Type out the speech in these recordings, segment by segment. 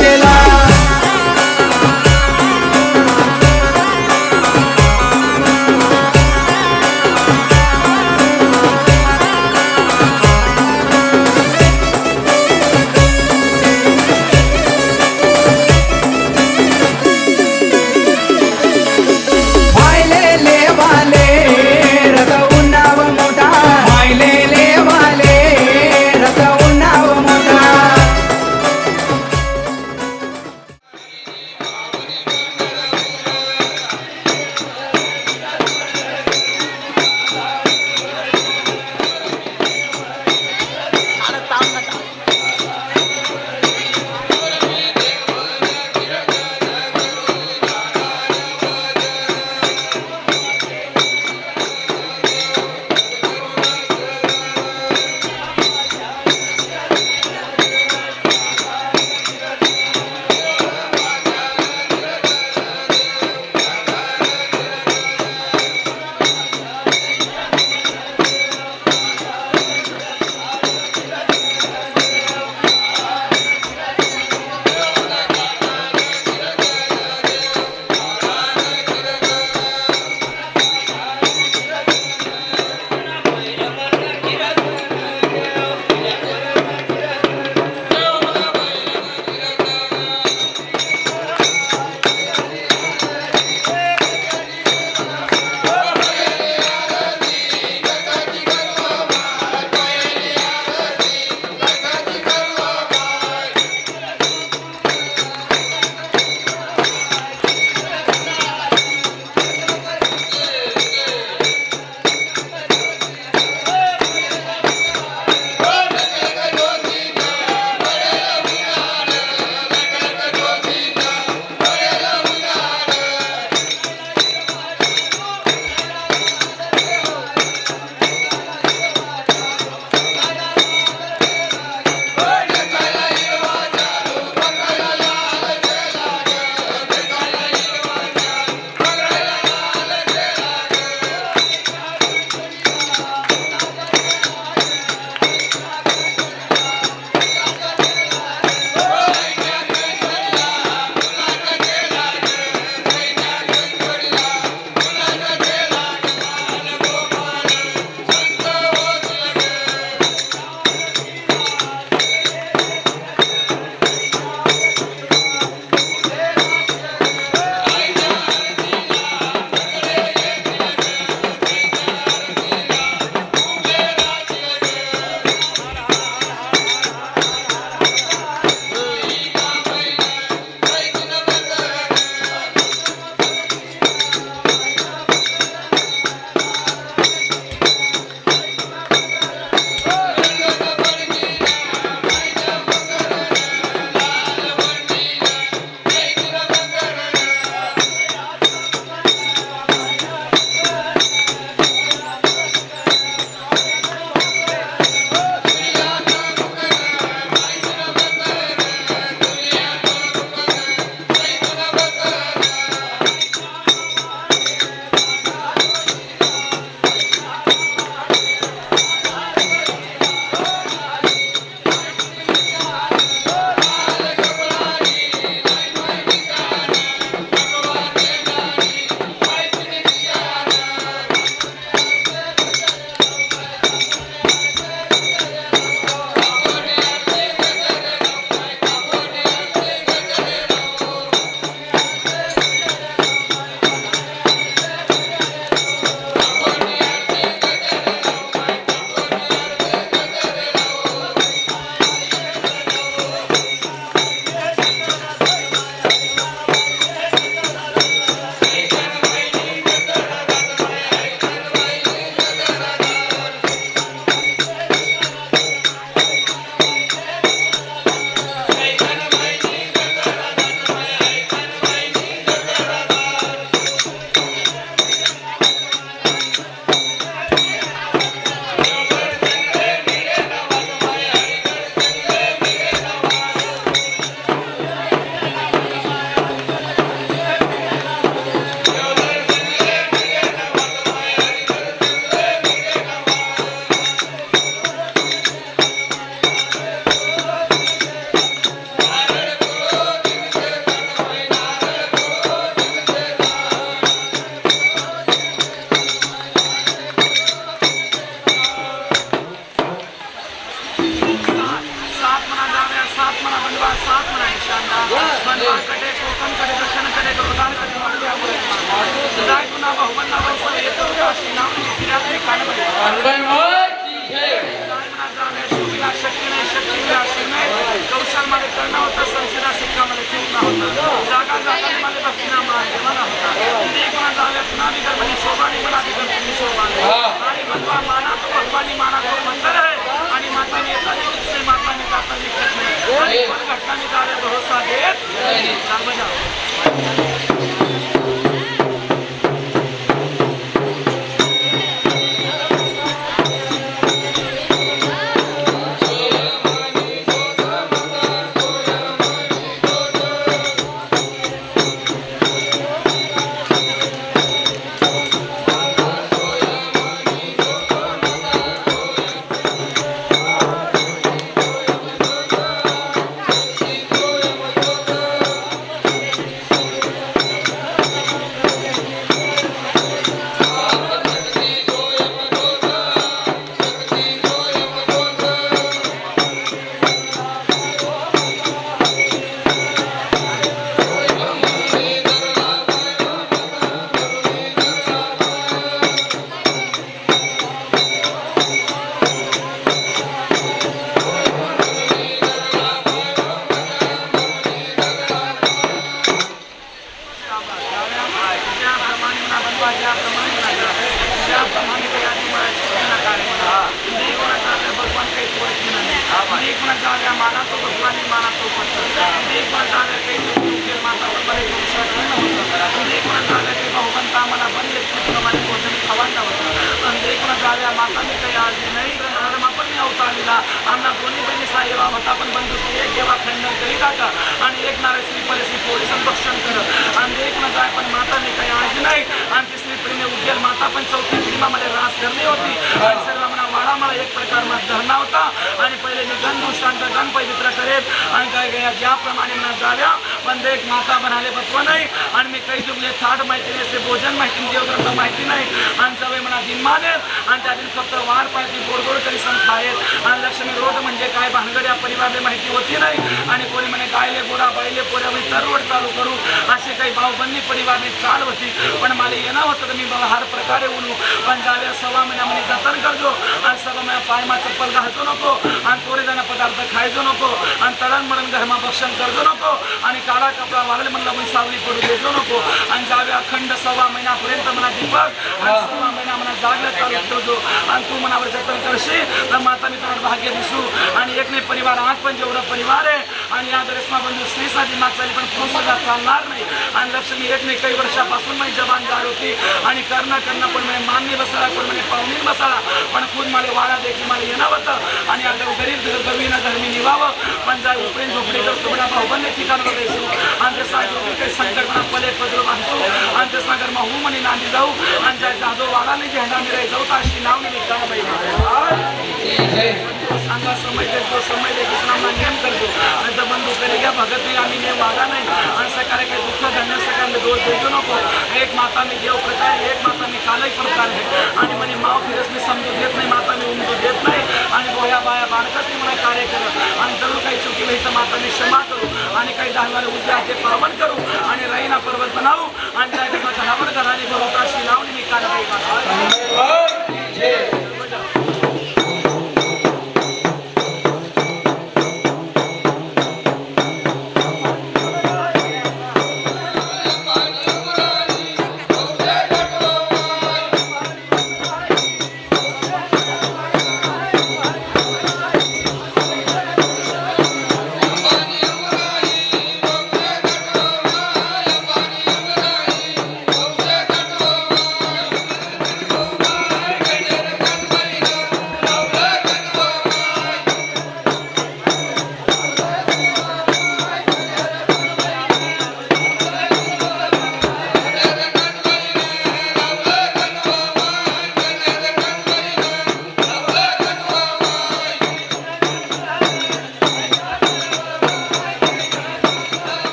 दिशेला आणि एक नारळ श्रीफळ पोळी संभक्षण कर आणि एक न जाय पण माता मी काही आज नाही आणि तिसरी पिढीने उद्गेल माता पण चौथी पिढीमा मला रास करणे होती आणि सर्व म्हणा वाडा मला एक प्रकार मध्ये धरणा होता आणि पहिले मी गण दृष्टांत गण पवित्र करेल आणि काय गया ज्याप्रमाणे म्हणा जाव्या पण एक माता बनाले बत्व नाही आणि मी काही जुगले थाट माहिती नाही ते भोजन माहिती देवग्रंथ माहिती नाही आणि सवय म्हणा दिन मानेल आणि त्या दिन फक्त वार पाहिजे गोड गोड करी सण खायेल आणि लक्ष्मी रोड म्हणजे काय भानगड या परिवाराला माहिती होती नाही आणि कोणी म्हणे गायले गोडा बायले पोऱ्या मी तर रोड चालू करू असे काही भाऊबंदी परिवारने चाल होती पण मला येणं होतं तर मी बाबा हर प्रकारे बोलू पण जाव्या सव्वा महिन्यामध्ये जतन करजो आणि सव्वा महिना पायमा चप्पल घालतो नको आणि तोरे जाणं पदार्थ खायचो नको आणि तळण म्हणून घरमा भक्षण करजो नको आणि काळा कपडा वागले म्हणलं मी सावली पडू देजो नको आणि जाव्या अखंड सव्वा महिन्यापर्यंत म्हणा दीपक आणि सव्वा महिना म्हणा जागल्या चालू ठेवजो आणि तू मनावर जतन करशील तर माता मी तुला भाग्य दिसू आणि एक नाही परिवार आत पण जेवढा परिवार आहे आणि या दरेसमा बंधू स्त्री साधी मात चालली पण पुरुषाला चालणार नाही आणि लक्ष्मी एक नाही काही वर्षापासून मी जबान जाड होती आणि करणं पण म्हणे मान्य बसाला कोण म्हणे पाहुणी बसाला पण खुद मला वाडा देखील मला येणं होतं आणि आता गरीब गवीनं धर्मी निवावं पण जाय उपरेन झोपडी कर सोबडा भाऊबंद ठिकाणवर जायचो आणि ते साधू काही संकल्पना पले पत्र बांधतो आणि ते सागर माहू म्हणे नांदी जाऊ आणि जाय जाधव वाडा नाही झेंडा मिराई जाऊ ताशी नाव नाही का बाई सांगा समय देतो समय दे कृष्णांना नियम करतो आणि तर बंधू करे घ्या भगत नाही आम्ही नेम वागा नाही आणि सकाळी काही दुःख धन्य सकाळी दोष देतो नको एक माता मी देव प्रकार एक माता मी कालही प्रकार आहे आणि म्हणे माव फिरस मी समजू देत नाही माता मी उमजू देत नाही आणि गोया बाया बाळकच मी मला कार्य करत आणि जरूर काही चुकी होईल तर माता मी क्षमा करू आणि काही दहावारे उद्या ते पावन करू आणि राईना पर्वत बनावू आणि त्या घरावर घराने भरवताशी लावून मी कार्य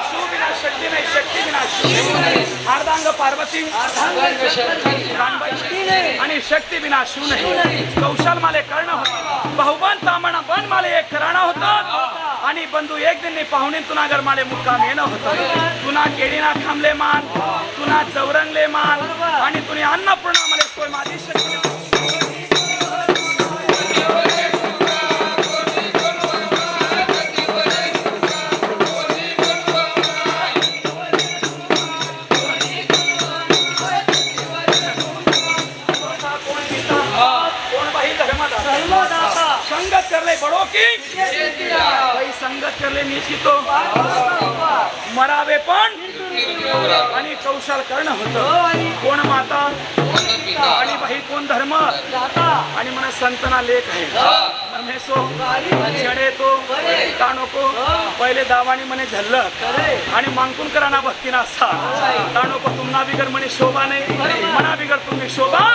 शिव विना शक्ती नाही, शक्ती विना शिव नाही. अर्धांग पार्वती आणि शक्ती विना शिव नाही. कौशल माले कर्ण होत, बहुबन तामणा बन माले एक कराणा होत. आणि बंधू एक दिन पाहुणे तुना घर माले मुक्काम येणं होतं. तुना केळीना खांबले मान, तुना चौरंगले मान, आणि तुने अन्नपूर्णा माले सोय माझी शक्ती. संगत कर ले बड़ो की भाई, संगत कर ले नीच की तो मरावे पण आणि कौशल कर्ण होतं. कोण माता आणि भाई कोण धर्म आणि म्हणा संतना लेख आहे. नमेसो छडे तो ताणोको पहिले दावानी म्हणे झल्लक आणि मांकून कराना भक्तीना असा ताणोको तुम्हाला बिगर म्हणे शोभा नाही, मना बिगर तुम्ही शोभा.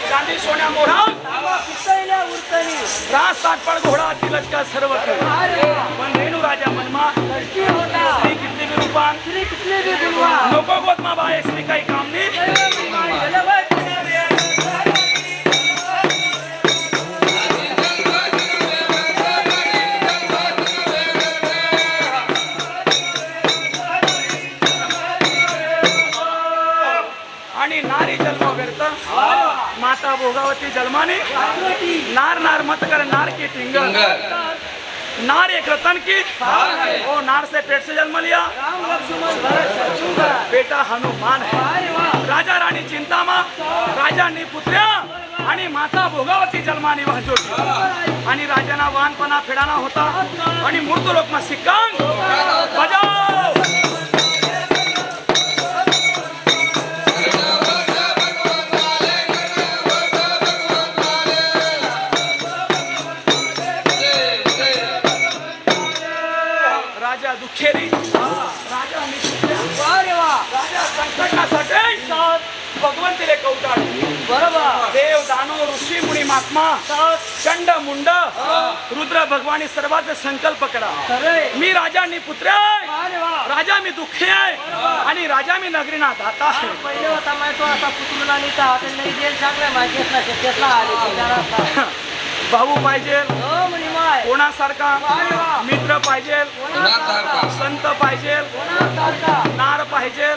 चांदी सोन्या मोरा रास ताटपळ घोडा तिलक का सर्व पण रेणू राजा मनमा श्री कितने भी रूपान नको गोतमा बाय श्री काही काम नाही. आणि नारी जन्म व्यर्थ माता भोगावती जन्माने नार नार मत कर नार की टिंगल नार एक रतन की ओ नार से पेट से जन्म लिया बेटा हनुमान है. राजा राणी चिंता मा राजांनी पुत्र्या आणि माता भोगावती जन्माने वाजवली आणि राजाना वाहनपणा फेडाना होता आणि मृत्यू लोक मा सिक्कांग बजाव. राजा दुखेरी राजा राजा संकटासाठी भगवंतीले कवटाळ. बरोबर. देव दानव ऋषी मुनी महात्मा चंड मुंड रुद्र भगवानी सर्वांचे संकल्प करा. मी राजांनी पुत्र राजा मी दुःखी आहे आणि राजा मी नगरीना धाता आहे. पहिले होता माहिती तो आता पुतळा नाही तर हातात नाही जेल चांगला माहिती ना शेतातला आले. भाऊ पाहिजे कोणासारखा, मित्र पाहिजे, संत पाहिजे, नार पाहिजे,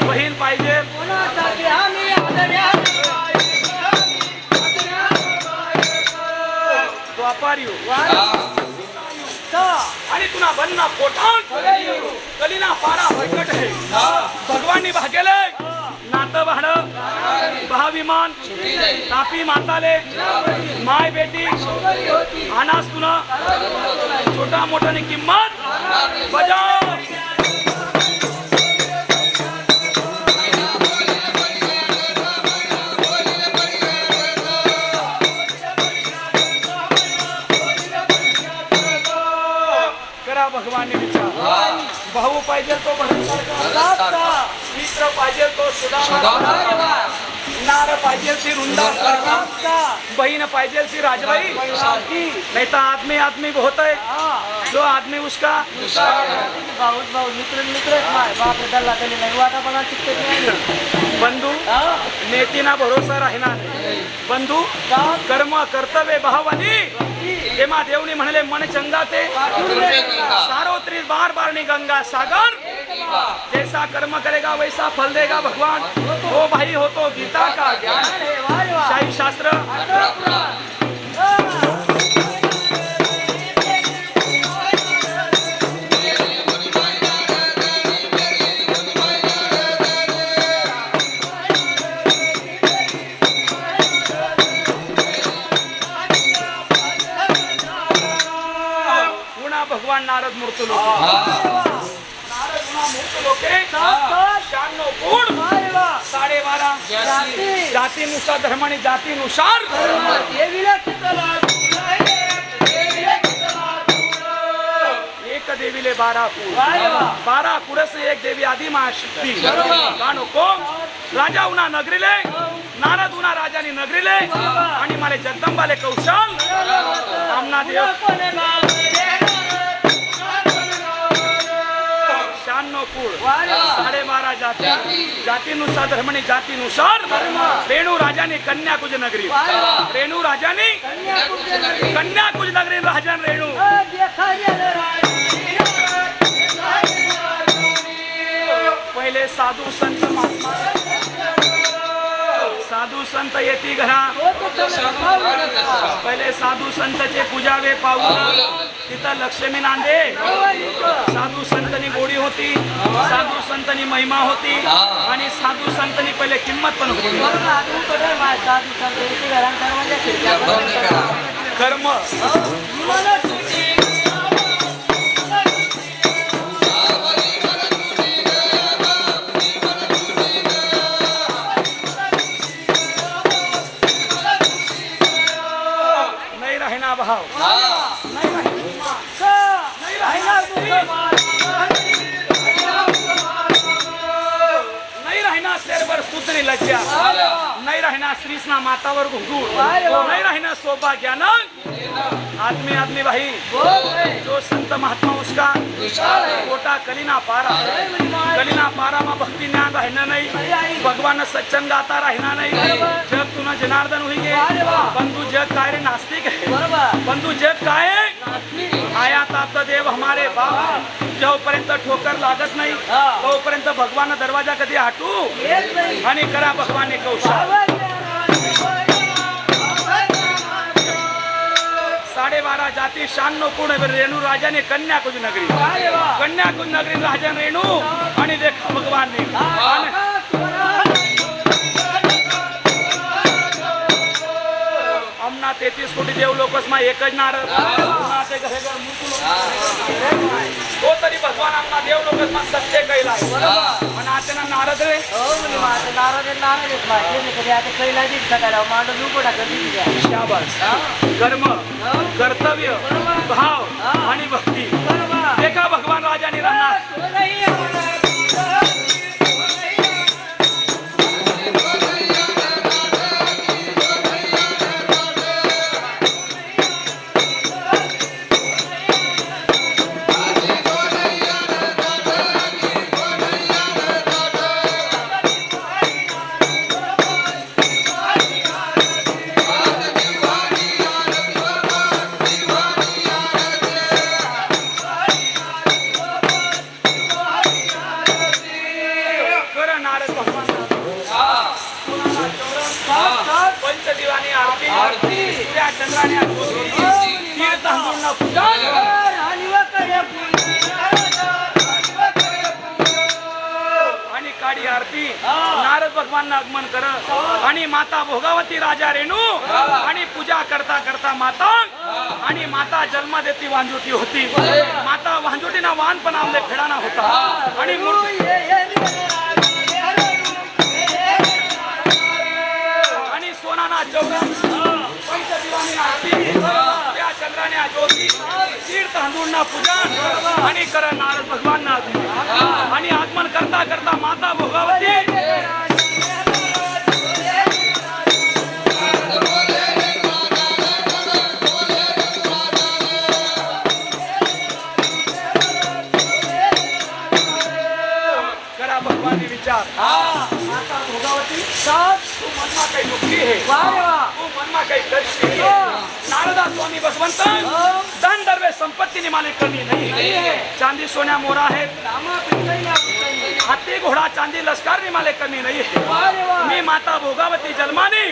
बहीण पाहिजे. द्वापार युग आणि तुना बनना पोटात कलीना पारा भरकट है. भगवानी भागेले नातं भाड भाविमान तापी माताले माय बेटी अनास तुना छोटा मोठाने किंमत बजाव. करा भगवान ने विचार. भाऊ पाहिजे तो भरसारखा, मित्र पाहिजे तो सुदामा, नार पाहिजे ती रुंदा, बहीण पाहिजे ती राजबाई. नहीं तो आदमी आदमी बहुत है, जो आदमी उसका भाऊ मित्र मित्र बाप रे दल्ला दल्ली नाही वाटा पण चिकते. बंधू नेतीना भरोसा राहणार नाही. बंधू कर्म कर्तव्य भावानी तेमा देवनी म्हणले मन चंगा ते सारोत्री बार बार नी गंगा सागर. जैसा कर्म करेगा वैसा फल देगा भगवान. वो भाई हो तो गीता का ज्ञान शाही शास्त्र. भगवान नारद मूर्त लोक जाती जातीनुसार धर्म आणि जातीनुसार देवीला कितला एक देवीले 12 कुळ वारे वा 12 कुळस एक देवी आदि महाशक्ती बरोबर. का नको राजा उना नगरीले नारद उना राजानी नगरीले आणि मला जगदंबाले कौशल आमना देव 96 कुळ वारे वा 12.5 जाती जातीनुसार धर्म आणि जातीनुसार रेणू राजाने कन्याकुज नगरी वारे वा रेणू राजाने कन्याकुब्ज नगरी कन्याकुज नगरी राजन रेणू देखा पहिले साधू संत महात्मा साधू संत येती घरा पहिले साधू संतचे पूजावे पाऊल तिथं लक्ष्मी नांदे साधू संतनी गोडी होती साधू संतनी महिमा होती आणि साधू संतनी पहिले किंमत पण होती कर्म नाही राहिना भाव नाही राहिना शेरभर सुतरी लज्जा नाही राहिना श्रीस्ना मातावर घुंगूर नाही राहिना सौभाग्यानं आदमी भाई जो संत महात्मा उसका कोटा कलीना पारा मा भक्ती ज्ञान राहना नाही भगवान सच्चन गाता राहना नाही जग तुना जनार्दन हुई गे बंधु जग काय रे नास्तिक है बंधु जग काय आया तात देव हमारे बाप जोपर्यंत ठोकर लागत नाही तोपर्यंत भगवान दरवाजा कधी हटू आणि करा भगवान कौशल 12.5 जाती 96 कुळ रेणू राजाने कन्याकुज नगरी राजन रेणू आणि देखा भगवान ने आमना 33 कोटी देव लोकसमा एकच नारद ते घरे घर तो तरी भगवान आमना देव लोकसमा सत्य कैलाय आणि आता नारद रे शाबास कर्म कर्तव्य भाव आणि भक्ती देखा भगवान राजाने राहणार पंचदिवानी आरती सूर्या चंद्राने तीर्थ तांदूळ पूजा आणि काडी आरती नारद भगवान आगमन कर आणि माता भोगावती राजा रेणू आणि पूजा करता करता माता आणि माता जन्म देती वांजुटी होती माता वांजुटीना वाहन पण आमले फेडाना होता आणि सोनाना चौरंग पंचदिवानी आरती त्या चंद्राने ज्योती तीर्थ तांदूळना पूजन आणि कर नारद भगवान आणि आगमन करता करता माता भोगावती करा भगवान विचार माता भोगावती तू मनमा काही दुःखी है तू मनमा काही कष्ट है नारदा स्वामी भगवंत धन दर्वे संपत्ती निमाने कमी नहीं चांदी सोन्या मोरा है हाथी घोडा चांदी लष्कर निमाले कमी नहीं है मी माता भोगावती जन्मानी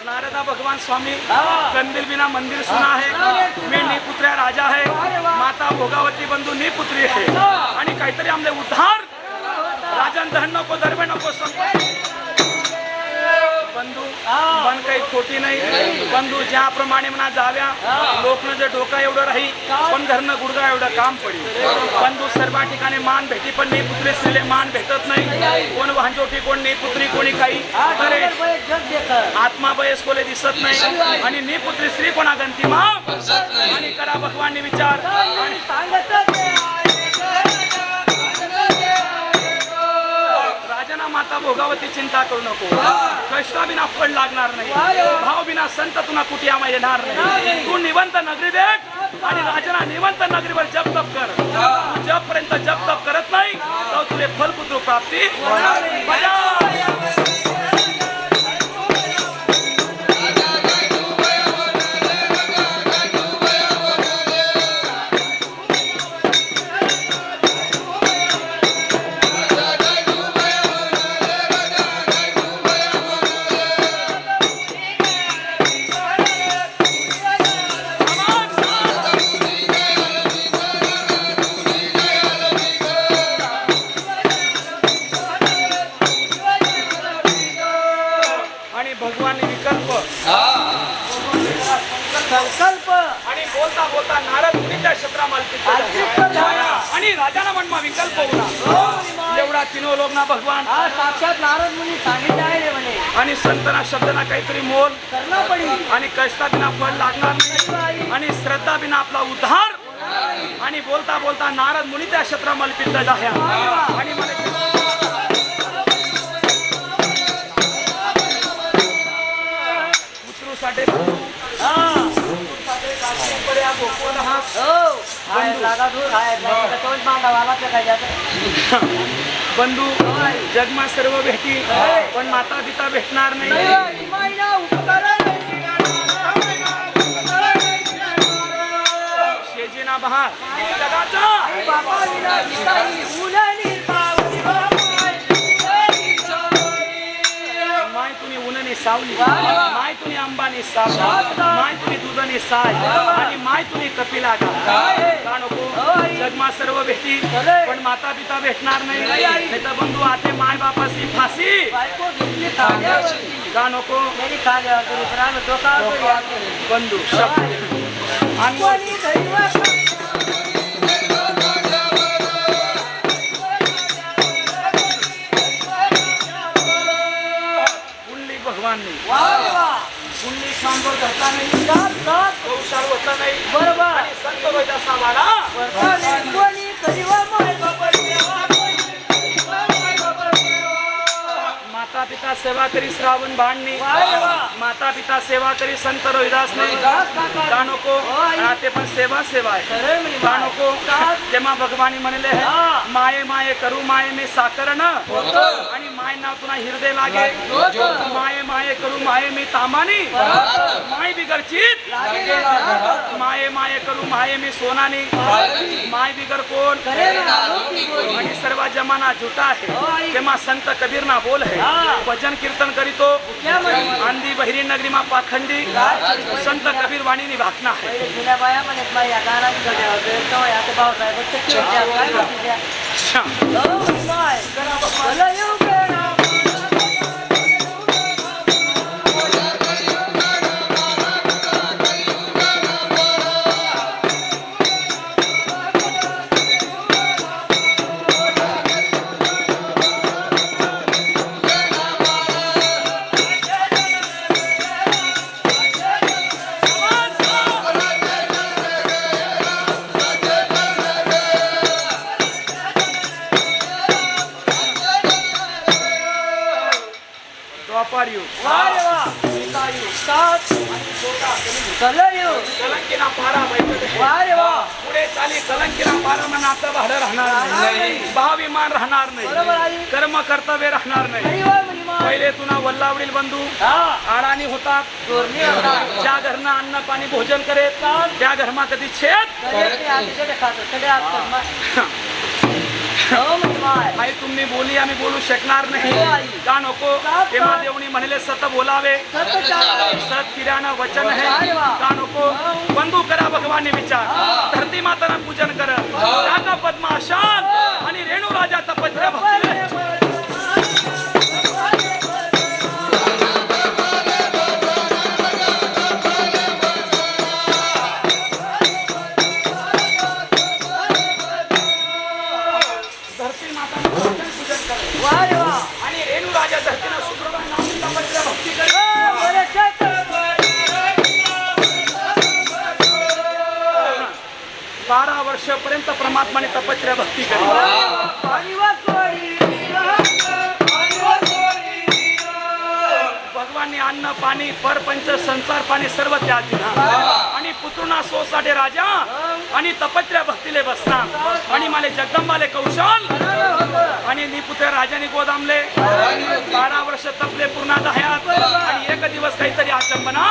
नारदा भगवान स्वामी कंदिल बिना मंदिर सुना है मी निपुत्र्या राजा है माता भोगावती बंधू निपुत्री है आणि काहीतरी आमले उद्धार राजन धन नको दरबे नको बंधू हा. पण काही खोटी नाही बंधू ज्याप्रमाणे म्हणा जाव्या लोकनं जे डोका एवढं राही पण घरनं गुडगा एवढं काम पडेल बंधू सर्व ठिकाणी मान भेटी पण नाही पुत्री स्त्रीले मान भेटत नाही कोण वांजोटी कोण नाही पुत्री कोणी काही अरे जग देख आत्मा वयस्कोले दिसत नाही आणि नी पुत्री स्त्री कोणा गंतिमा आणि करा भगवानने विचार आणि राजना माता भोगावती चिंता करू नको कष्टा बिना फळ लागणार नाही भाव बिना संत तुला कुटियामा येणार नाही तू निवंत नगरी देख आणि राजना निवंत नगरीवर जप तप कर तू जप पर्यंत जप तप करत नाही तर तुले फलपुत्र प्राप्ती बजा. संकल्प आणि बोलता बोलता नारद मुनीच्या क्षेत्रा मालकी आणि राजाला म्हणमा विकल्प होता एवढा तिनो लोक ना भगवान हा साक्षात नारद मुनी सांगितले आहे रे म्हणे आणि संतना शब्दना काहीतरी मोल करना पडी आणि कष्टा बिना फळ लागणार नाही आणि श्रद्धा बिना आपला उद्धार आणि बोलता बोलता नारद मुनी त्या क्षेत्रा मालकीत जाह्या आणि मला साठी बंधू जगमा सर्व भेटी पण माता पिता भेटणार नाही शेजीना बहार जगाचा माय तुम्ही उन्हनी सावली माय तुम्ही अंबानी सावली माय तुम्ही दुधनी साय आणि माय तुम्ही कपिला का नको जगमा सर्व भेटी पण माता पिता भेटणार नाही तर बंधू आते माय बापाची फाशी का नको बंधू भगवान पुण्य सांबर घडता नाही कौशाल होता नाही बरोबर आणि संत वैदासा वाला माता पिता सेवा करी श्रावण बाणनी माता पिता सेवा करी संत रोहिदास नाही का नको ते पण सेवा सेवा आहे का नको जेव्हा भगवानी म्हणले आहे माये माये करू माये मी साकरण आणि माय नाव तुला हृदय लागे माये माये करू माये मी तामानी माय बिगरचित माये माये करू माये मी सोनानी माय बिगर कोण आणि सर्व जमाना झुटा आहे तेव्हा संत कबीर ना बोल है भजन कीर्तन करीतो आंधी बहिरी नगरी मा पाखंडी संत कबीर वाणी नि भाकना है कलंकीना पारा पुढे चाली कलंकीना पारा म्हणून आपलं भाडं राहणार नाही भाव विमान राहणार नाही कर्म कर्तव्य राहणार नाही पहिले तुला वल्लावडील बंधू आडाणी होतात ज्या घरनं अन्न पाणी भोजन करेत त्या घरमा कधी छेद आई तुम्ही बोली आम्ही बोलू शकणार नाही का नको तेव्हा देवणी म्हणले सत बोलावे सत किराणा वचन है का नको बंधू करा भगवान विचार धरती माताना पूजन कर राजा पद्माशान आणि रेणू राजा तपस्या भक्ती 12 वर्षापर्यंत परमात्माने तपश्चर्या भक्ती केली. भगवानने अन्न पाणी परपंच संसार पाणी सर्व त्याग दिला आणि पुत्रुना सोसाठी राजा आणि तपश्चर्या भक्तीले बसना आणि मला जगदंबाले कौशल आणि निपुत्र राजाने गोदामले 12 वर्ष तपले पूर्ण दह्यात आणि एक दिवस काहीतरी आचंबना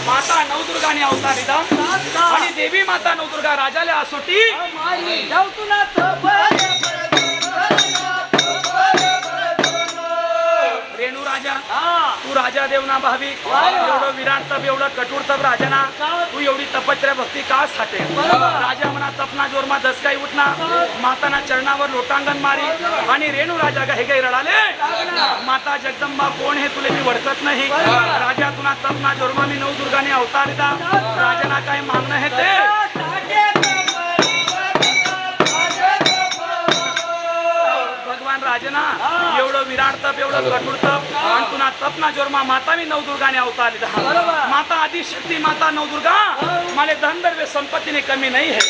माता नवदुर्गाने अवतार दिला आणि देवी माता नवदुर्गा राजाले आसोटी रेणू राजा तू राजा देवना भाविक एवढं विराट तप एवढं कठोर तप राजाना तू एवढी तपश्चर्या भक्ती का साठे राजा म्हणा तपना जोरमा दसकाई उठना माताना चरणावर लोटांगण मारी आणि रेणू राजा गा हे काही रडाले माता जगदंबा कोण हे तुले मी ओळखत नाही राजा तुना तपना जोरमा मी नवदुर्गाने अवतार दिला राजाना काय मागणं हे ते भगवान राजना एवढं विराट तप एवढं कठोर तप आणि पुन्हा तपना जोरमा माता मी नवदुर्गाने अवतार दिला माता आदिशक्ती माता नवदुर्गा मला धन दर्वे संपत्तीने कमी नाही है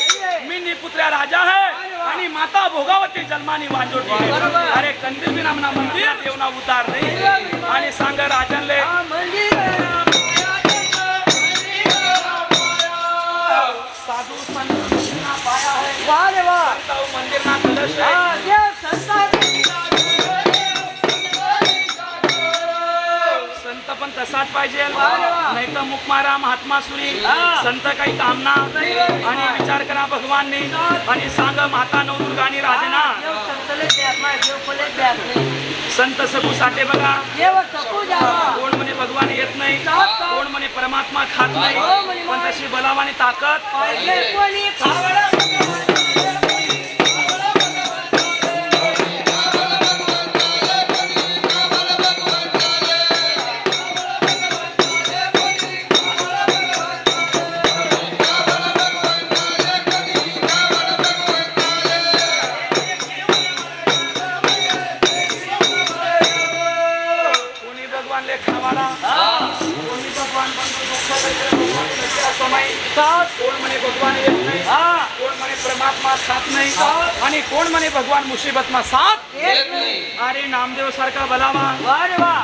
मी निपुत्र्या राजा है आणि माता भोगावती जन्मानी वांजोटी है अरे कंदील बिना मना मंदिर देवना उतार नाही आणि सांग राजनले साधू संतना पाया है वाह रे वाह मंदिर ना कलश है संत पण तसाच पाहिजे नाही तर मुकमारा महात्मा सुरी संत काही कामना आणि विचार करा भगवानने आणि सांग माता नवदुर्गा आणि राजना संत सकू साठे बघा कोण म्हणे भगवान येत नाही कोण म्हणे परमात्मा खात नाही पण तशी बलावानी ताकद कोण म्हणे भगवान येत नाही कोण म्हणे परमात्मा साथ नाही आणि कोण म्हणे भगवान मुसीबत मा साथ अरे नामदेव सारखा बलावा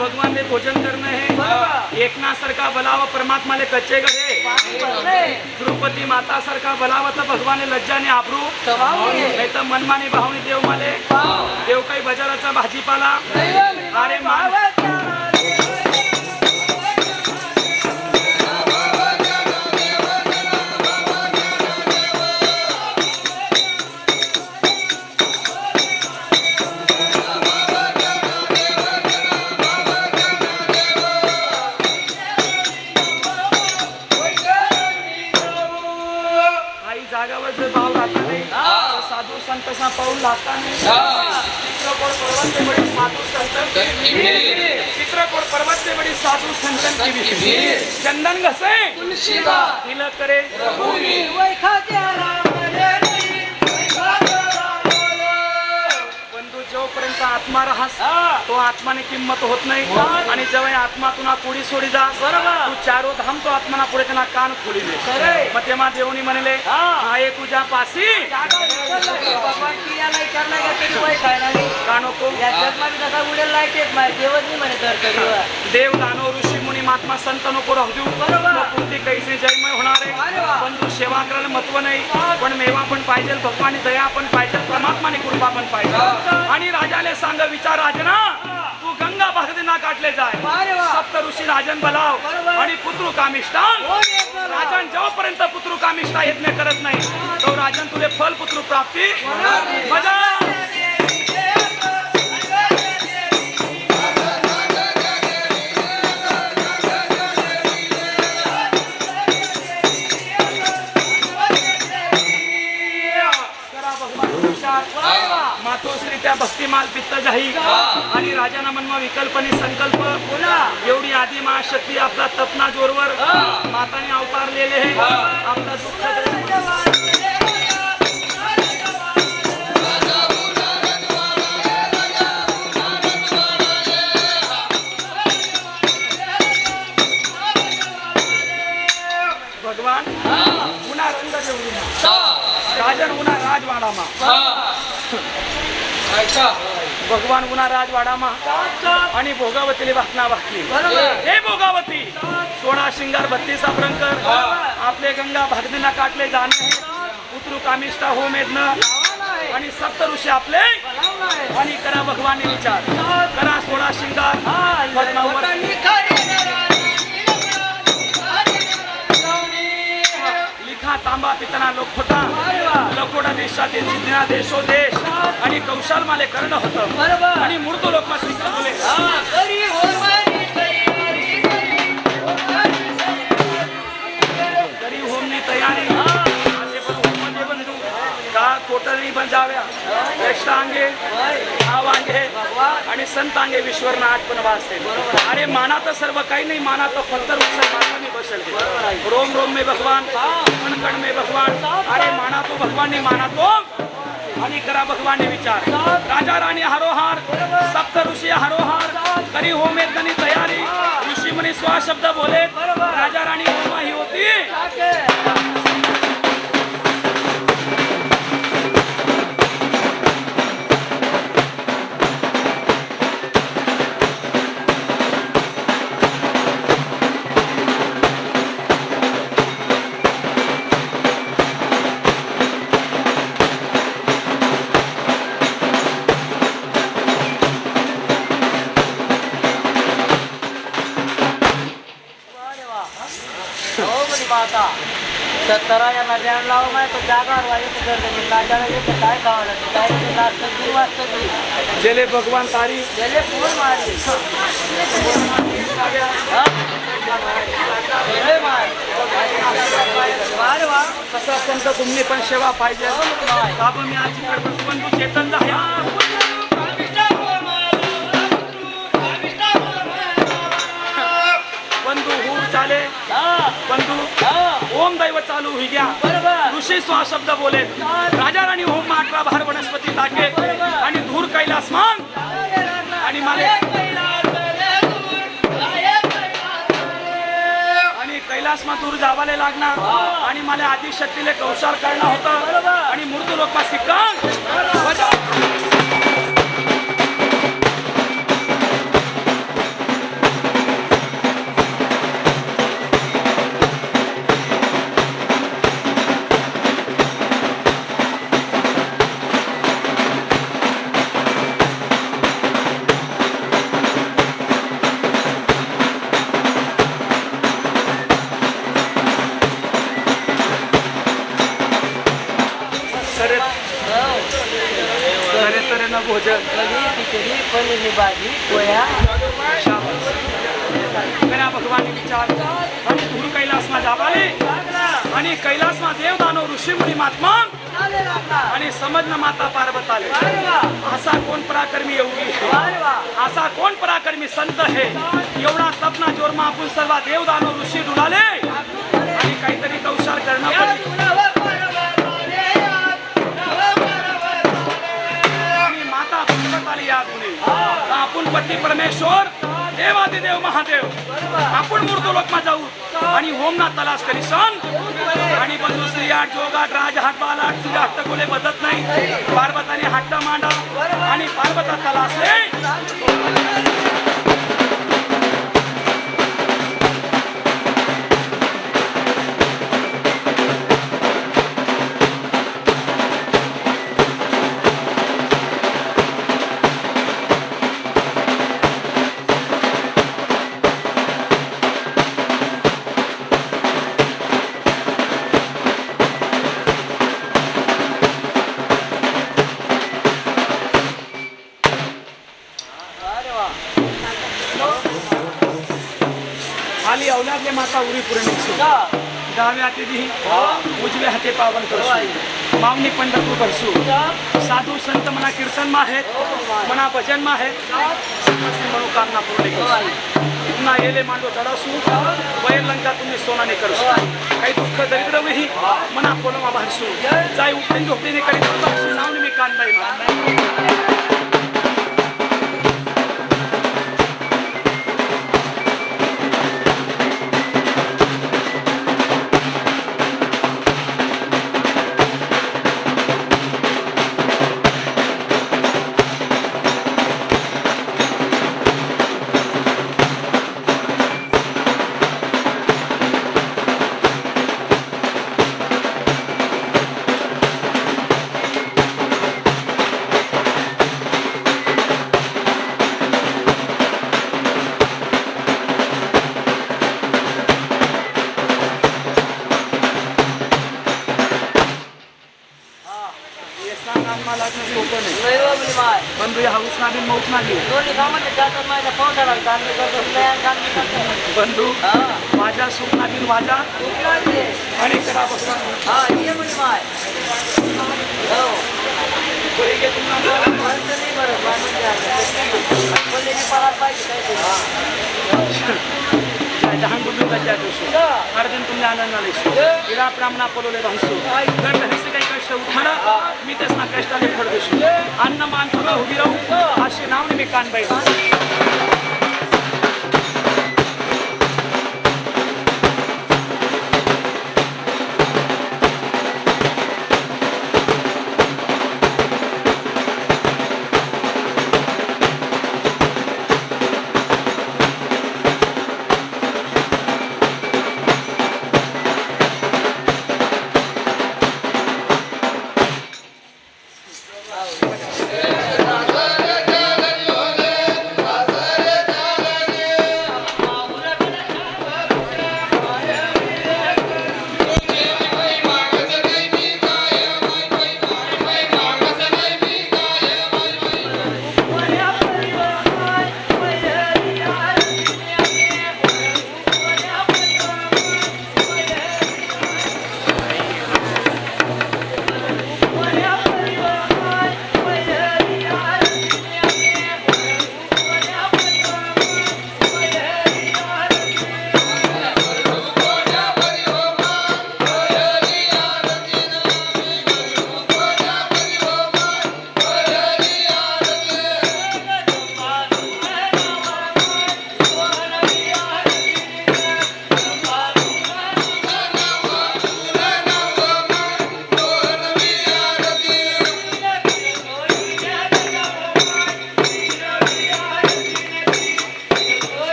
भगवान ने भोजन करणं हे एकनाथ सारखा बलावा परमात्मा ले कच्चे गडे द्रौपदी माता सारखा बलावा तर भगवान लज्जाने आबरू नाही तर मनमानी भावनी देव माले देव काही बाजाराचा भाजीपाला अरे भाव राहता नाही साधू संत सा पाऊल लागता नाही चित्रकोट पर्वत से बड़ी साधु संतन चित्रकोट पर्वत से बड़ी साधु संतन की भीड़ चंदन घसे तिलक करे बंधू जोपर्यंत आत्मा राहस तो आत्माने किंमत होत नाही आणि जेव्हा आत्मातून पुढे सोडी जा तू चारो धाम तो आत्माना पुढे त्यांना कान खोली दे मग तेव्हा देवनी म्हणले आहे तुझ्या पासी देव दानो ऋषी मुनी महात्मा संत नको राहू देऊ पूर्ती कैसे जयमय होणार आहे बंधू सेवा करायला महत्व नाही पण मेवा पण पाहिजे भगवानी दया पण पाहिजे परमात्माने कृपा पण पाहिजे आणि राजाले सांग विचार राजना तू गंगा भागदीना काटले जाय सप्त ऋषी राजन बलाव आणि पुत्रु कामिष्ठान राजन जेव्हापर्यंत पुत्रु कामिष्ठा यज्ञ करत नाही तो राजन तुले फल पुत्रु प्राप्ती मजा विचार मातोश्री त्या भक्तिमाल पित्त जाही आणि राजाना मनमा विकल्पनी संकल्प बोला एवढी आधी महाशक्ती आपला तपना जोरवर माताने अवतारलेले हे आपला दुःख भगवान उन्हा रंग देऊ राजन उन्हा राजवाडामा भगवान उन्हा राजवाडामा आणि भोगावतीले भाकना भाकली हे भोगावती 16 शिंगार 32 अभ्रंकर आपले गंगा भागदीना काटले जाणे उतरू कामिष्टा हो मेदन आणि सप्त ऋषी आपले आणि करा भगवानी विचार करा 16 शिंगार लिखा तांबा पितना लोखोटा लकोडा देशातील जिज्ञा देशो देश आणि कौशल माले कर्ण होतं आणि मूर्त लोक श्रीकृष्ण तरी होमनी तयारी का कोटरी पण जाव्या यष्टांगे भावांगे आणि संतांगे विश्वरना आठ पण वाचते अरे माना तर सर्व काही नाही माना तो फक्त उत्सव माता में बसल रोम रोम में भगवान कण कण में भगवान अरे माना तो भगवान ने माना तो आणि करा भगवान ने विचार राजा राणी हरोहार सप्त ऋषी हरोहार करी होमे तनी तयारी ऋषी मुनी स्वा शब्द बोले राजा राणी होमा ही होती माता सत्तरा या नद्यान लाव माय तो जागावर वाजत करते मी नाचायला येते काय खावलं काय नाचत वाचत जेले भगवान तारी गेले फोन मारले कसं असेल तर तुम्ही पण सेवा पाहिजे बाबा मी आज इकडे बंधू चेतन बंधू हूर चाले बंधू ओम दैव चालू हुई गया ऋषी स्वा शब्द बोले राजा राणी होम 18 भार वनस्पती टाके आणि धूर कैलास मान आणि माले आणि कैलास मा दूर जावाले लागणार आणि मला आदिशक्तीले कौशार करणं होतं आणि मूर्त लोक सिक्का भोजन खिचडी पनीरची भाजी पोया मेरा भगवान विचार आणि धूर कैलास मा जावाले आणि कैलास मा देव दानव ऋषी मुनी महात्मा आणि समजन माता पार्वताले असा कोण पराक्रमी योगी असा कोण पराक्रमी संत है एवढा तपना जोर मा आपण सर्व देव दानव ऋषी डुलाले आणि काहीतरी कौशल करणं पडली आपण पती परमेश्वर देवादिदेव महादेव आपण मूर्त लोक मा जाऊ आणि होमना तलाश करी सन आणि बंधू श्रीयाट जोगाट राज हात बालाट तुझ्या हट्ट कोले बदत नाही पार्वताने हट्ट मांडा आणि पार्वता तलासले खाली अवलादले माता उरी पुरणी डाव्या हाती दी उजव्या हाती पावन करशी मावनी पंढरपूर भरसू साधू संत मना कीर्तन मा आहेत मना भजन मा आहेत समस्या मनोकामना पूर्ण करू पुन्हा येले मांडो चढासू वैर लंका तुम्ही सोनाने करसू काही दुःख दरिद्र वही मना पोलमा भरसू जाय उपडे झोपडीने करी बक्षी नावने मी कानबाई बंधू या हाऊस नादी मौत नाही बंधू माझ्या सुखनादीन माझ्या आणि करा जहान बुद्धू गजा जोशू अर्जुन तुम्ही आनंद आले इरा ब्राह्मणा पलोले राहसू गंड हसे काही कष्ट उठाना मी त्यासना कष्टाने फळ देशू अन्न मान तुला उभी राहू असे नावने मी कानबाई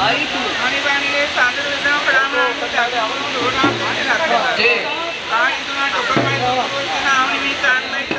आई तू आणि बाणीले सादर जाऊन रामराम त्याकडून धोरणा कोणी लागतो आणि तुला टोकर माहिती नाव मी चाललंय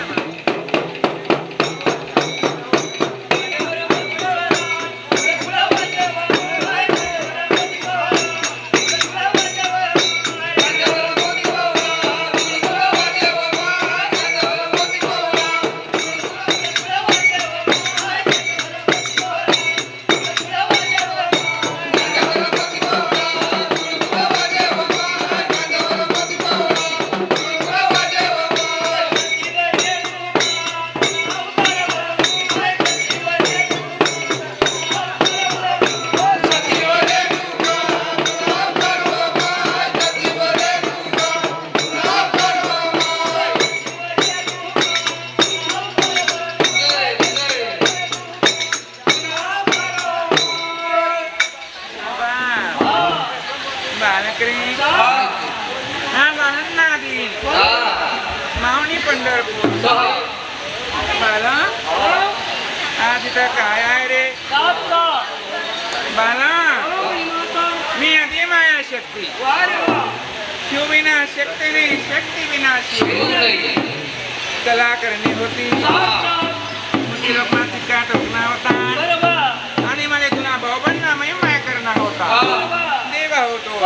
मावणी पंढरपूर बाला आज इथं काय आहे रे बाला मी आधी माया शक्ती शिव विना शक्ती नाही शक्ती विना शिव कला करणी होती लोकांची का टोकणा होता आणि मला तुला भाऊबांना महिमा करणार होता देवा होतो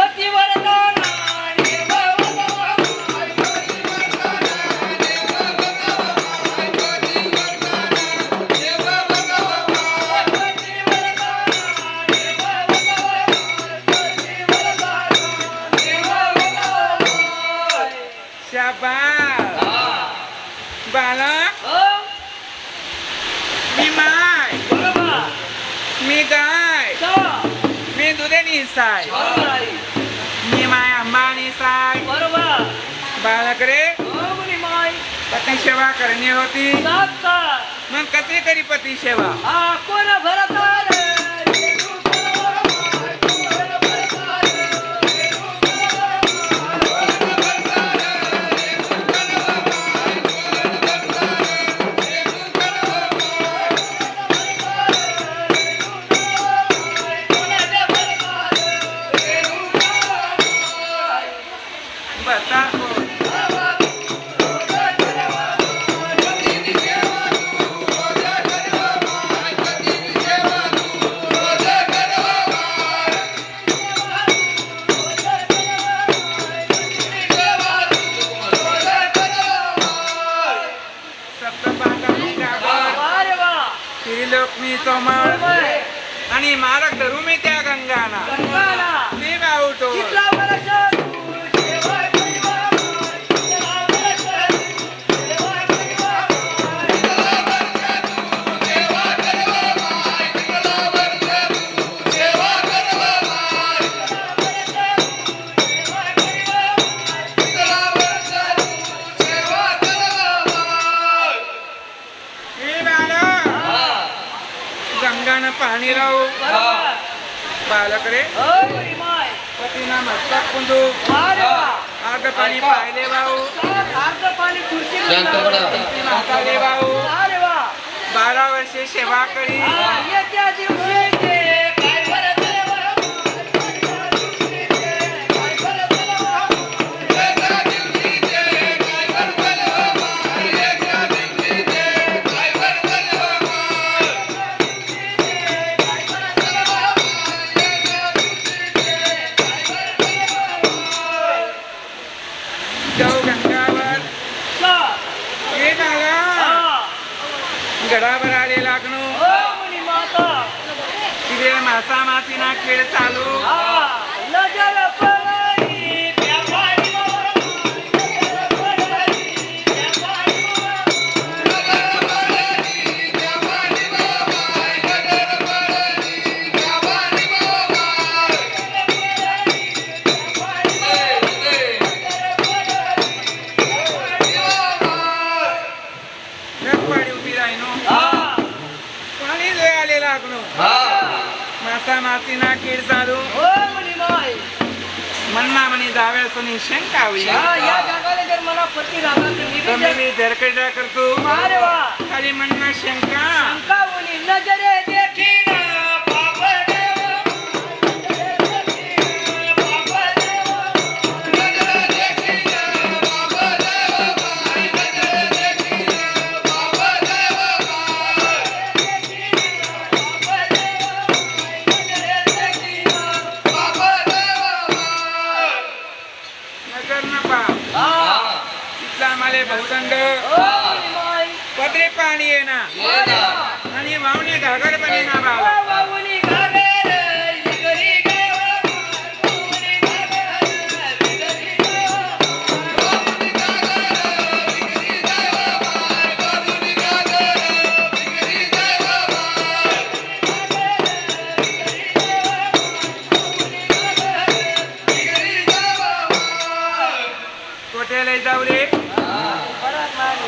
बालक मी माय मी गाय मी दुधेनी साय मी माय अंबानी साय बालक रे पती सेवा करणी होती मग कशी करी पती सेवा त्रिलोकमी चोमळ आणि मारक धरू मी त्या गंगाना ते गावतो पाणी राहू बालक रे पतीना मस्तक कुंदू अर्ध पाणी पाहिले भाऊ माताले भाऊ 12 वर्षे सेवा करी गडावर आले लागणू तिथे मासा मासीना खेळ चालू मासा मासीना खेळ चालू मन्ना मनी जाव्यासनी शंका होई तुम्ही मी धरकटा करतो खाली मन्ना शंका गागर बनी ना बाला वावुनी गागर विगरी गावा वावुनी गागर विगरी गावा वावुनी गागर विगरी गावा वावुनी गागर विगरी गावा कोठे लय जाऊ रे परत मारू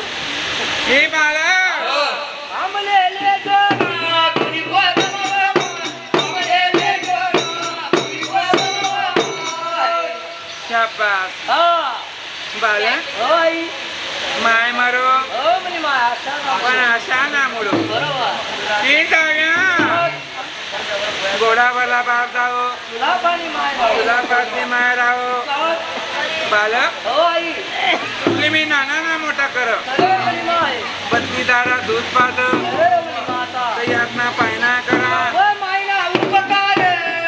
हे बाला आमले ले गो तुरी गोदमा आमले ले गो तुरी गोदमा शाबास हा बाला होय माय मारो हो म्हणे मा असा पण अशा ना मुडो बरोबर हे जाव्या घोडावरला बाप जाओ तुला पाणी माय तुला पाठी माय राहो बालक हो आई तुले मी नाना ना मोठा कर सगळं म्हणे माय पत्नी दारा दूध पाद सगळं म्हणे माता यातना पायना करा हो मायना उपकार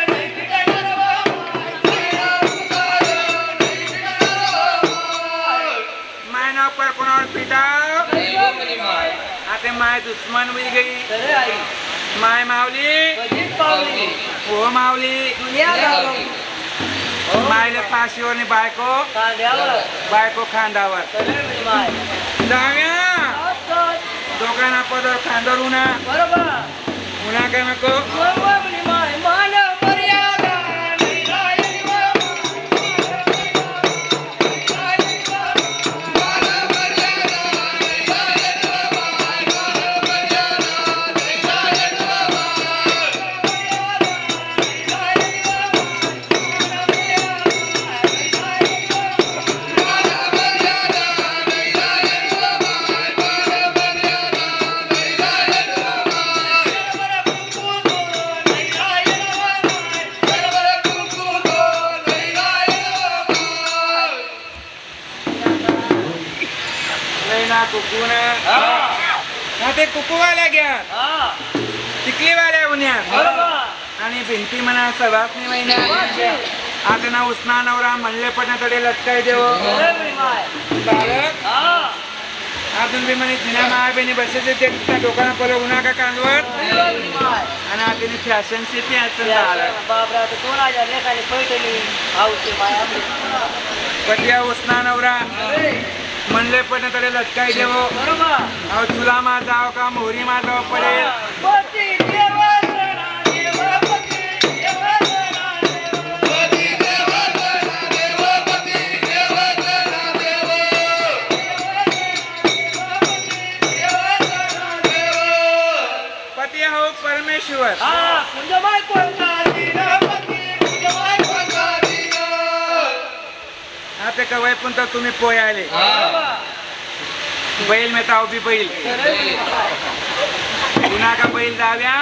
नाही पिकणार हो मायना उपकार नाही पिकणार माय नाव पर कोणावर पिटाव हो म्हणे माय आता माय दुश्मन हुई गई सगळे आई माय मावली कधीच पावली हो मावली दुनिया गावली मायले फाशीवर नि बायको कांद्यावर बायको खांदावर सगळे म्हणे माय जाव्या असं दोघांना पदर खांदर उन्हा बरोबर उन्हा काय नको बरोबर म्हणे माय मान मर्यादा नाही राहिली हो नाही ना कुकून हा ते कुकूवाल्या घ्या हा चिखलीवाल्या उन्या बरोबर आणि भिंती म्हणा सवासनी महिन्या आता ना उसना नवरा म्हणले पण तडे लटकाय देव सगळे म्हणे माय बालक हा अजून बी म्हणे जिना माय बेनी बसेचे ते त्या डोकाना पर उन्हा का कांदवर सगळे म्हणे माय आणि आता फॅशन सी फॅशन झालं बापरा तर 2000 लेखाने पैठणी हाऊस माय आपली पटिया उसना नवरा म्हणले पण तडे लटकाय देव बरोबर अहो तुला मा जाव का मोहरी मा जाव पडेल पती देवासना देवा पती देवासना देवा पती देवासना देवा पती देवासना देवा देवासना देवा पती हो परमेश्वर हा कुंजमाय कोणता दिना पती कुंजमाय कोणता दिना आता कवय पण तर तुम्ही पोय आले बैल में ताव बी बैल पुन्हा का बैल जाव्या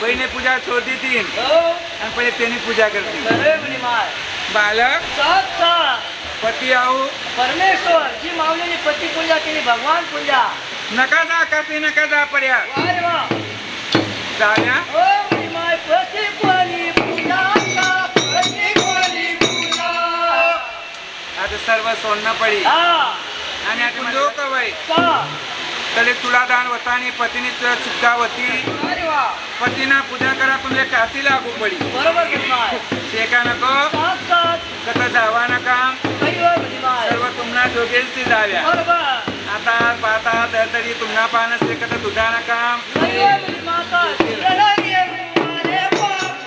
बैने पूजा छोड़ दी थी आणि पहिले त्यांनी पूजा करते बालक पती आऊ परमेश्वर जी माऊलीने पती पूजा केली भगवान पूजा नका जा कसे नका जा पर्या अरे वा जाव्या ओ मी माय पती कोणी पूजा पती कोणी पूजा आता सर्व सोडणं पडी हा आणि आता जो कवय का तले तुला दान होता आणि पतीने तुला चुका होती अरे वा पतीना पूजा करा तुमले काशी लागू पडी बरोबर माय शेका नको सात कथा जावा नका काही वर माय सर्व तुम्हाला दोघेच ती जाव्या बरोबर आता पाहता तरी तुम्हाला पाहणं से कथा तुझा नका काही वर माता लढाई अरे बाप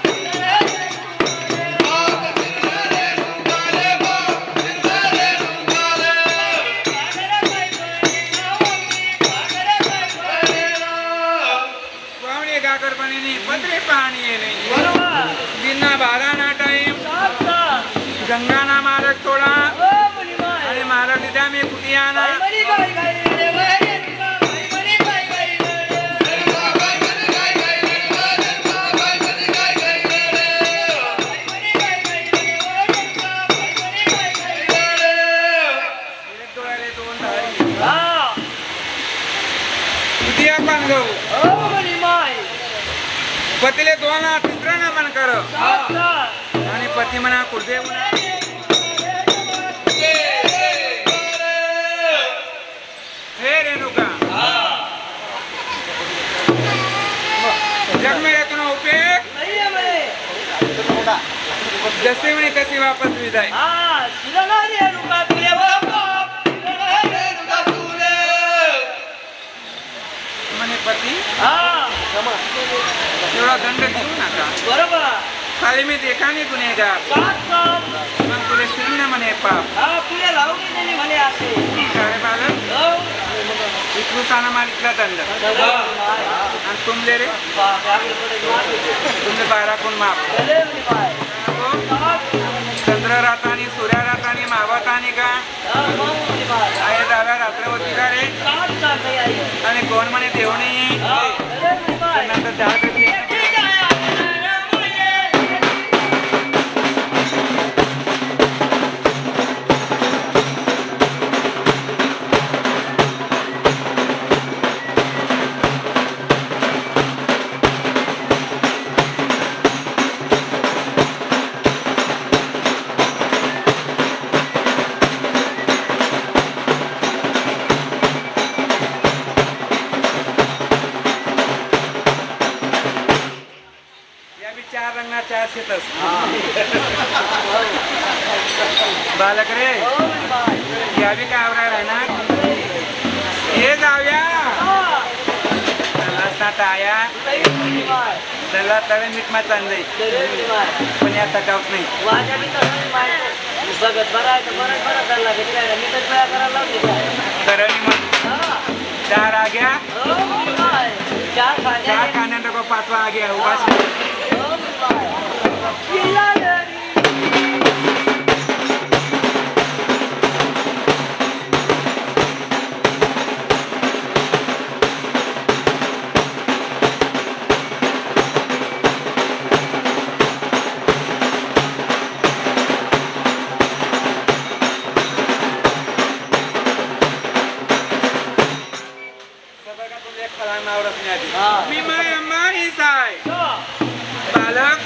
गागर बनी पत्रे पाणी येणे बरोबर दिना 12 ना टाइम सात गंगा ना मारक थोडा ओ मुली माय आणि मारक दिदा मी कुटिया ना मनी गाई गाई रे रे मनी गाई गाई रे बाई मनी गाई गाई रे बाई मनी गाई गाई रे मनी गाई गाई रे बाई मनी गाई गाई रे एक डोळ्याले दोन धारी हा कुटिया पण गो ओ मुली माय पतीले दोन तिसरा ना मन कर सात आणि पती म्हणा कुलदेव म्हणा हे रेणुका जगमेळ्यातून उपयोग नाहीये म्हणे. जसे म्हणे तसे वापस विदाय. हा, शिरणारी रेणुका तुले बाबा, शिरणारी रेणुका तुले. म्हणे पती हा, एवढा दंड देऊ नका. बरोबर. खाली मी देखा नाही गुन्हेगार, काम. पण तुले शून्य म्हणे पाप. हा, तुले लावून दिली म्हणे असे. काय बालक हो. इथून मागितला दंड आणि तुमले रे तुमचे 12 कोण माप. चंद्र रातानी सूर्या रातानी मावत आणि का आहे दादा रात्र होती का रे. आणि कोण म्हणे देऊ नाही नंतर चहा चार रंगना 4 शेतस बालक रे या बी काय आवरा राहणार हे जाऊया त्याला टाया त्याला तळे मीठ मा चांदई पण या तकावत नाही बघत बरं आहे तर बरं बरं चालला किती काय मी तर काय करायला लावते करणी मग 4 आग्या चार चहा खाण्यानंतर 5वा आग्या उपास मी माय अम्मानी साय बालक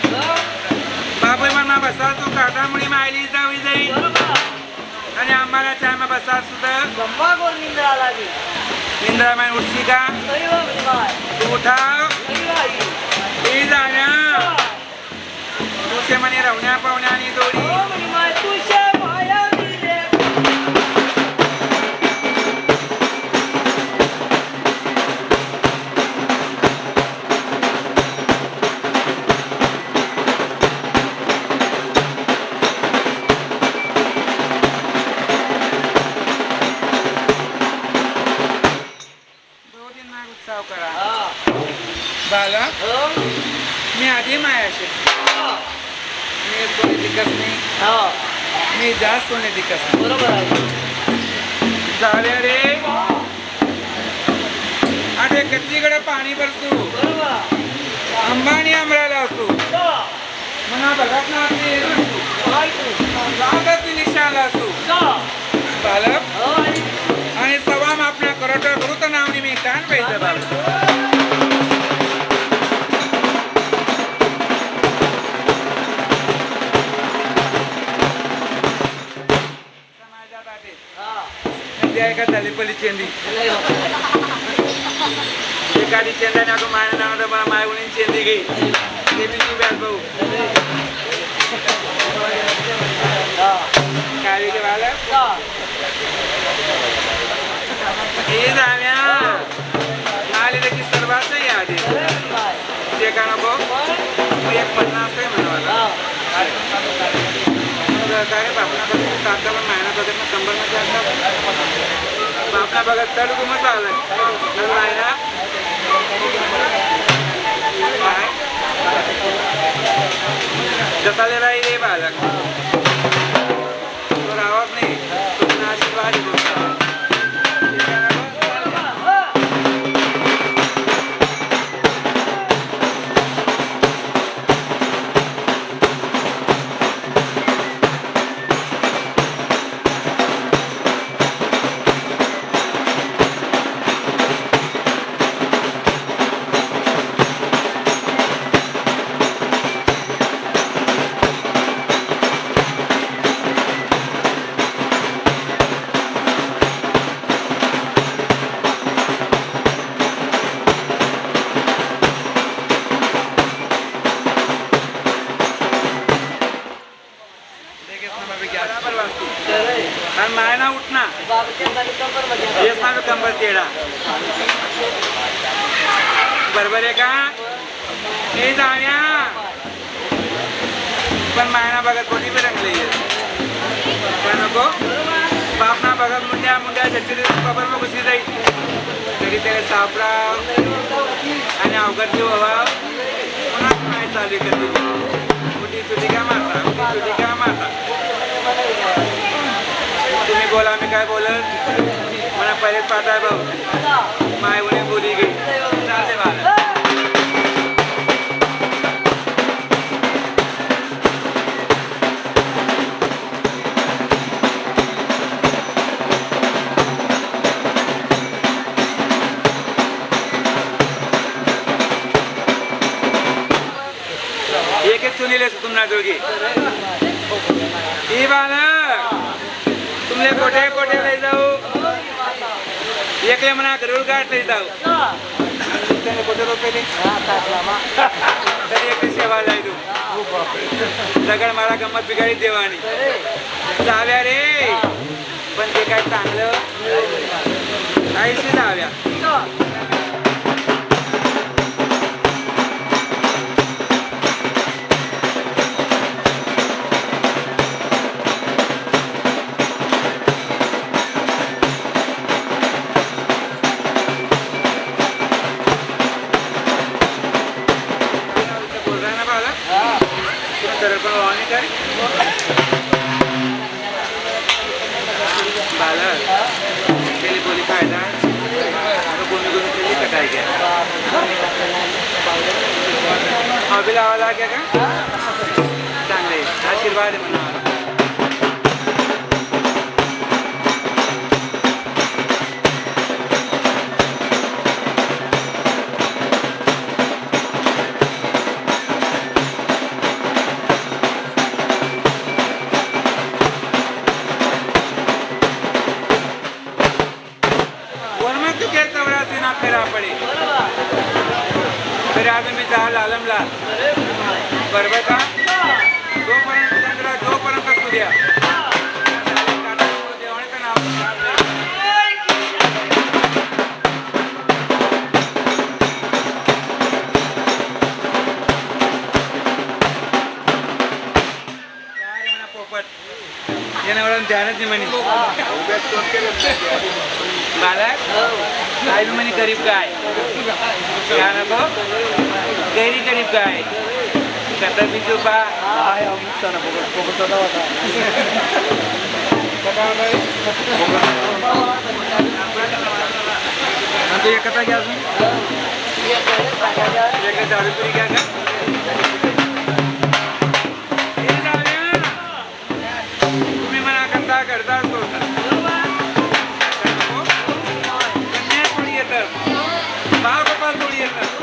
बाबू म्हणा बसा तू काटामुळे मायली जावी जाई आणि आम्हाला चाय बसा सुद्धा गंबा गोर निंद्रा लागली निंद्रा माय उठशी का तू उठाव ही जाण्या तुझे म्हणे रवण्या पाहुण्या आणि जोडी बालक मी आधी मायाशी मी कोणी दिकत नाही मी जास्त कोणी दिकत नाही बरोबर आहे जाव्या रे अरे कच्चीकडे पाणी भरतो बरोबर अंबानी आमराला असतो म्हणा बघत ना लागत निशाला असतो बालक आणि सवा आपल्या करत गुरुत नावनी मी कान पाहिजे बालक का दलिपली चेंदी एखादी चेंदाने अगं माया नाव मला माय उणी चेंदी घे ते बी तू व्याज भाऊ काय के वाला हे जाव्या आले त्याची सर्वात नाही आधी ते का नको एक 50 आहे म्हणा काय बापना बघत ताता पण मेहनत होते मग कंबर मध्ये बापना बघत तड घुमत आलं आहे ना काय जसाले राही रे बालक तो रावत नाही तुम्ही आशीर्वाद आणि माय ना उठना हेच ना कंबर तेडा बरोबर आहे का हे जाऊया पण मायना बघत कोणी बी रंगले काय नको बाप ना बघत मुंड्या मुंड्या झटके खबर मग घुसली जाईल तरी त्याला सापडा आणि अवघड जीव व्हावा पुन्हा काय चालू करते मोठी चुटी का मारता मोठी चुटी का मारता तुम्ही बोला मी काय बोलत मला पहिलेच पाहताय भाऊ माय उणे बोली गे चालते मला एक चुनीले तुम्हाला दोघी ही बालक तुमले कोठे कोठे लई जाऊ एकले म्हणा गरुड गाठ लई जाऊ त्याने कोठे रोपले तरी एकली सेवा लाई तू दगड मला गंमत बिगाडी देवानी जाव्या रे पण ते काय चांगलं काहीशी जाव्या बोली फायदा गोमी गोमी केली कटाई घ्या हवी लावा लाग्या का चांगले आशीर्वाद आहे म्हणा फिर आज मी जाल आलमला बरोबर का जोपर्यंत चंद्र जोपर्यंत सूर्य देवाचं नाव पोपट येण्यावर ध्यानच नाही म्हणे बालक काय बी म्हणे गरीब काय क्या नको गैरी गरीब काय कथा बी चुपा तू एक कथा घ्या अजून झाडू पुरी घ्या का तुम्ही म्हणा करता करता सोडता बाळ गोपाल थोडी येतात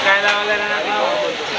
काय लावायला राहणार